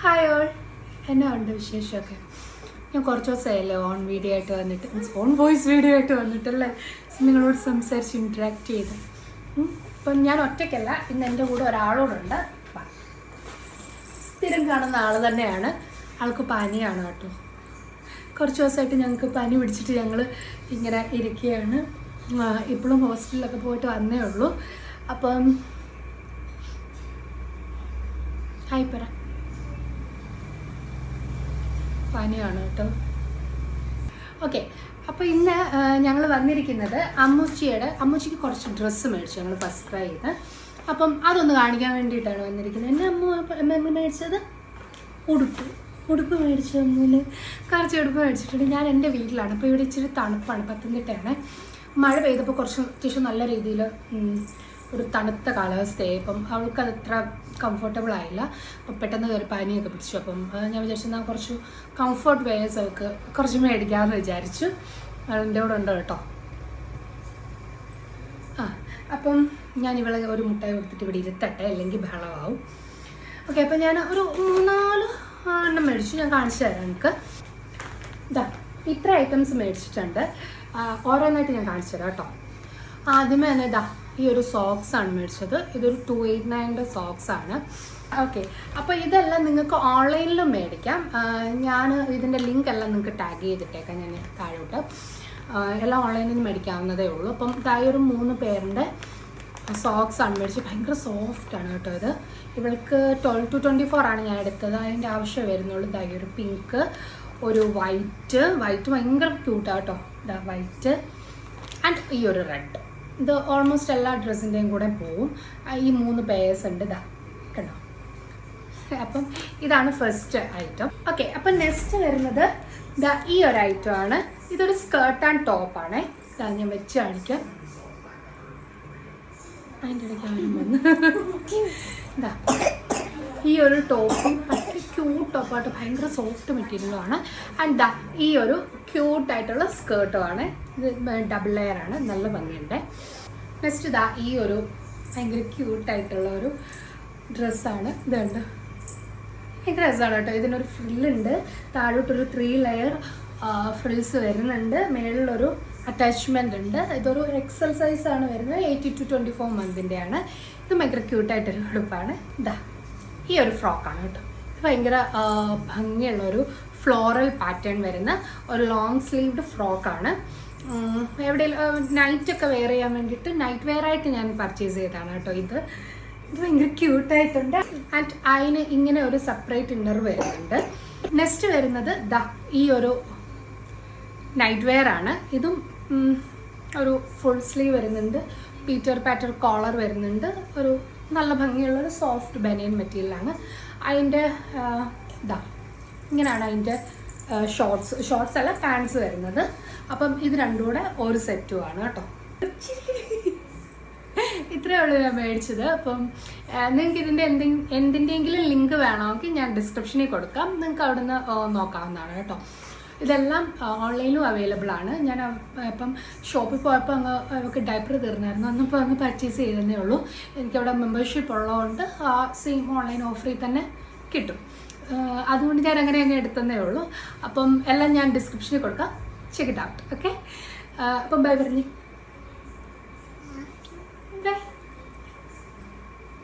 Hi all, എന്നാ ഉണ്ട് വിശേഷമൊക്കെ? ഞാൻ കുറച്ച് ദിവസമായല്ലേ ഓൺ വീഡിയോ ആയിട്ട് വന്നിട്ട്, ഓൺ വോയിസ് വീഡിയോ ആയിട്ട് വന്നിട്ടല്ലേ നിങ്ങളോട് സംസാരിച്ച് ഇൻട്രാക്ട് ചെയ്ത്. ഇപ്പം ഞാൻ ഒറ്റയ്ക്കല്ല, ഇന്ന് എൻ്റെ കൂടെ ഒരാളോടുണ്ട്. സ്ഥിരം കാണുന്ന ആൾ തന്നെയാണ്. ആൾക്ക് പനിയാണ് കേട്ടോ. കുറച്ച് ദിവസമായിട്ട് ഞങ്ങൾക്ക് പനി പിടിച്ചിട്ട് ഞങ്ങൾ ഇങ്ങനെ ഇരിക്കുകയാണ്. ഇപ്പോഴും ഹോസ്പിറ്റലിലൊക്കെ പോയിട്ട് വന്നേ ഉള്ളൂ. അപ്പം ഹായ് പറ. പനിയാണ് കേട്ടോ. ഓക്കെ, അപ്പോൾ ഇന്ന് ഞങ്ങൾ വന്നിരിക്കുന്നത് അമ്മൂച്ചിക്ക് കുറച്ച് ഡ്രസ്സ് മേടിച്ചു ഞങ്ങൾ ഫസ്റ്റ് ക്രൈ ചെയ്ത്. അപ്പം അതൊന്ന് കാണിക്കാൻ വേണ്ടിയിട്ടാണ് വന്നിരിക്കുന്നത്. എൻ്റെ അമ്മ മേടിച്ചത് ഉടുപ്പ് മേടിച്ചു. അമ്മൂല് കുറച്ച് ഉടുപ്പ് മേടിച്ചിട്ടുണ്ട്. ഞാൻ എൻ്റെ വീട്ടിലാണ്. അപ്പോൾ ഇവിടെ ഇച്ചിരി തണുപ്പാണ്, പത്തനംതിട്ടയാണ്. മഴ പെയ്തപ്പോൾ കുറച്ച് അത്യാവശ്യം നല്ല രീതിയിൽ ഒരു തണുത്ത കാലാവസ്ഥയായി. അപ്പം അവൾക്കത് അത്ര കംഫർട്ടബിൾ ആയില്ല. അപ്പം പെട്ടെന്ന് കയറി പനിയൊക്കെ പിടിച്ചു. അപ്പം ഞാൻ വിചാരിച്ചെന്നാൽ കുറച്ച് കംഫർട്ട് വെയേഴ്സ് അവൾക്ക് കുറച്ച് മേടിക്കാമെന്ന് വിചാരിച്ചു. എൻ്റെ കൂടെ ഉണ്ട് കേട്ടോ. അപ്പം ഞാൻ ഇവളെ ഒരു മുട്ടായി കൊടുത്തിട്ട് ഇവിടെ ഇരുത്തട്ടെ, അല്ലെങ്കിൽ ബഹളമാവും. ഓക്കെ, അപ്പം ഞാൻ ഒരു 3-4 എണ്ണം മേടിച്ചു. ഞാൻ കാണിച്ചു തരാം നിങ്ങൾക്ക്. ഇതാ ഇത്ര ഐറ്റംസ് മേടിച്ചിട്ടുണ്ട്. ഓരോന്നായിട്ട് ഞാൻ കാണിച്ചു തരാം കേട്ടോ. ആദ്യമേ തന്നെ ഇതാ ഈ ഒരു സോക്സ് ആണ് മേടിച്ചത്. ഇതൊരു 289 സോക്സ് ആണ്. ഓക്കെ, അപ്പോൾ ഇതെല്ലാം നിങ്ങൾക്ക് ഓൺലൈനിലും മേടിക്കാം. ഞാൻ ഇതിൻ്റെ ലിങ്ക് എല്ലാം നിങ്ങൾക്ക് ടാഗ് ചെയ്തിട്ടേക്കാം ഞാൻ താഴോട്ട്. എല്ലാം ഓൺലൈനിൽ നിന്ന് മേടിക്കാവുന്നതേ ഉള്ളൂ. അപ്പം ഇതായി ഒരു 3 പേരുടെ സോക്സ് ആണ് മേടിച്ചത്. ഭയങ്കര സോഫ്റ്റാണ് കേട്ടോ. ഇത് ഇവൾക്ക് 12 to 24 ആണ് ഞാൻ എടുത്തത്. അതിൻ്റെ ആവശ്യം വരുന്നുള്ളൂ. ഇതായി ഒരു പിങ്ക്, ഒരു വൈറ്റ് ഭയങ്കര ക്യൂട്ടാണ് കേട്ടോ. ഇതാ വൈറ്റ് ആൻഡ് ഈ ഒരു റെഡ്. ഇത് ഓൾമോസ്റ്റ് എല്ലാ ഡ്രസ്സിൻ്റെയും കൂടെ പോവും. ഈ 3 പേഴ്സ് ഉണ്ട്. ഇതാ കണ്ടോ. അപ്പം ഇതാണ് ഫസ്റ്റ് ഐറ്റം. ഓക്കെ, അപ്പം നെക്സ്റ്റ് വരുന്നത് ഇതാ ഈ ഒരു ഐറ്റം ആണ്. ഇതൊരു സ്കേർട്ട് ആൻഡ് ടോപ്പാണേ. ഇതാ ഞാൻ വെച്ച് കാണിക്കാം. അതിൻ്റെ ഇടയ്ക്ക് ആരും വന്ന് ഇതാ ഈ ഒരു ടോപ്പും ഭയങ്കര ക്യൂട്ട് ടോപ്പായിട്ട് ഭയങ്കര സോഫ്റ്റ് മെറ്റീരിയലുമാണ്. ആൻഡ് ദാ ഈ ഒരു ക്യൂട്ടായിട്ടുള്ള സ്കേർട്ടുമാണ്. ഇത് ഡബിൾ ലെയർ ആണ്, നല്ല ഭംഗിയുണ്ട്. നെക്സ്റ്റ് ഇതാ ഈ ഒരു ഭയങ്കര ക്യൂട്ടായിട്ടുള്ള ഒരു ഡ്രസ്സാണ്. ഇതുണ്ട്, ഭയങ്കര രസമാണ് കേട്ടോ. ഇതിനൊരു ഫ്രില്ലുണ്ട്. താഴോട്ടൊരു 3 ലെയർ ഫ്രിൽസ് വരുന്നുണ്ട്. മേളിലൊരു അറ്റാച്ച്മെൻ്റ് ഉണ്ട്. ഇതൊരു എക്സൽ സൈസാണ് വരുന്നത്. 18 to 24 മന്തിൻ്റെയാണ്. ഇത് ഭയങ്കര ക്യൂട്ടായിട്ടൊരു ഉടുപ്പാണ്. ഇതാ ഈ ഒരു ഫ്രോക്കാണ് കേട്ടോ. ഭയങ്കര ഭംഗിയുള്ളൊരു ഫ്ലോറൽ പാറ്റേൺ വരുന്ന ഒരു ലോങ് സ്ലീവ്ഡ് ഫ്രോക്കാണ്. എവിടെയെങ്കിലും നൈറ്റൊക്കെ വെയർ ചെയ്യാൻ വേണ്ടിയിട്ട് നൈറ്റ് വെയർ ആയിട്ട് ഞാൻ പർച്ചേസ് ചെയ്തതാണ് കേട്ടോ. ഇത് ഭയങ്കര ക്യൂട്ടായിട്ടുണ്ട്. ആൻഡ് അതിന് ഇങ്ങനെ ഒരു സെപ്പറേറ്റ് ഇന്നർ വരുന്നുണ്ട്. നെക്സ്റ്റ് വരുന്നത് ദാ ഈ ഒരു നൈറ്റ് വെയർ ആണ്. ഇതും ഒരു ഫുൾ സ്ലീവ് വരുന്നുണ്ട്. പീറ്റർ പാറ്റർ കോളർ വരുന്നുണ്ട്. ഒരു നല്ല ഭംഗിയുള്ളൊരു സോഫ്റ്റ് ബനിയൻ മെറ്റീരിയലാണ്. അതിൻ്റെ ഇതാ ഇങ്ങനെയാണ് അതിൻ്റെ ഷോർട്സ് അല്ല പാൻസ് വരുന്നത്. അപ്പം ഇത് രണ്ടും കൂടെ ഒരു സെറ്റുമാണ് കേട്ടോ. ഇത്രയേ ഉള്ളൂ ഞാൻ മേടിച്ചത്. അപ്പം നിങ്ങൾക്ക് ഇതിൻ്റെ എന്തിൻ്റെയെങ്കിലും ലിങ്ക് വേണമെങ്കിൽ ഞാൻ ഡിസ്ക്രിപ്ഷനിൽ കൊടുക്കാം. നിങ്ങൾക്ക് അവിടെ നിന്ന് നോക്കാവുന്നതാണ് കേട്ടോ. ഇതെല്ലാം ഓൺലൈനിലും അവൈലബിൾ ആണ്. ഞാൻ ഇപ്പം ഷോപ്പിൽ പോയപ്പോൾ അവർക്ക് ഡയപ്പർ തീർന്നായിരുന്നു. അന്നിപ്പോൾ അങ്ങ് പർച്ചേസ് ചെയ്തതേ ഉള്ളൂ. എനിക്കവിടെ മെമ്പർഷിപ്പ് ഉള്ളതുകൊണ്ട് ആ സെയിം ഓൺലൈൻ ഓഫറിൽ തന്നെ കിട്ടും. അതുകൊണ്ട് ഞാൻ അങ്ങനെ എടുത്തതേ ഉള്ളൂ. അപ്പം എല്ലാം ഞാൻ ഡിസ്ക്രിപ്ഷനിൽ കൊടുക്കാം. Check it out. ഓക്കെ, അപ്പം ബൈ പറഞ്ഞു.